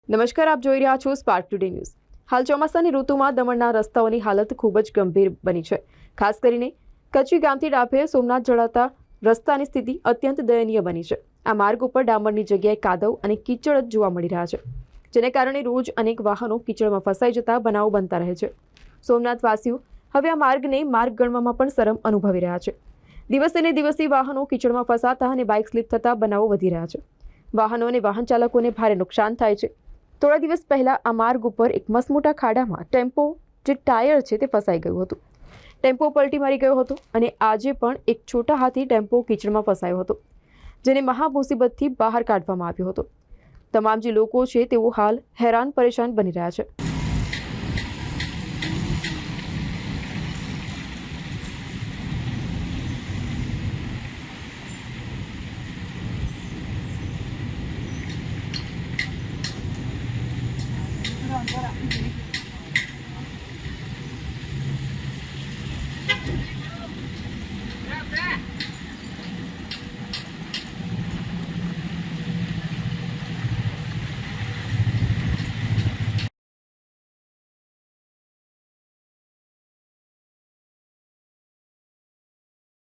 નમસ્કાર, આપ જોઈ રહ્યા છો સ્પાર્ક ટુડે ન્યૂઝ। હાલ ચોમાસાની ઋતુમાં દમણના રસ્તાઓની હાલત ખૂબ જ ગંભીર બની છે। ખાસ કરીને કચ્છી ગામથી ડાભેર સોમનાથ જોડાતા રસ્તાની સ્થિતિ અત્યંત દયનીય બની છે। આ માર્ગ ઉપર ડામરની જગ્યાએ કાદવ અને કીચડ જ જોવા મળી રહ્યા છે, જેને કારણે રોજ અનેક વાહનો કીચડમાં ફસાઈ જતા બનાવો બનતા રહે છે। સોમનાથવાસીઓ હવે આ માર્ગને માર્ગ ગણવામાં પણ શરમ અનુભવી રહ્યા છે। દિવસે ને દિવસે વાહનો કીચડમાં ફસાતા અને બાઇક સ્લીપ થતા બનાવો વધી રહ્યા છે। વાહનો અને વાહન ચાલકોને ભારે નુકસાન થાય છે। થોડા દિવસ પહેલા આ માર્ગ ઉપર એક મસમોટા ખાડામાં ટેમ્પો જે ટાયર છે તે ફસાઈ ગયું હતું। ટેમ્પો પલટી મારી ગયો હતો અને આજે પણ એક છોટા હાથી ટેમ્પો કીચડમાં ફસાયો હતો, જેને મહામુસીબતથી બહાર કાઢવામાં આવ્યો હતો। તમામ જે લોકો છે તેઓ હાલ હેરાન પરેશાન બની રહ્યા છે।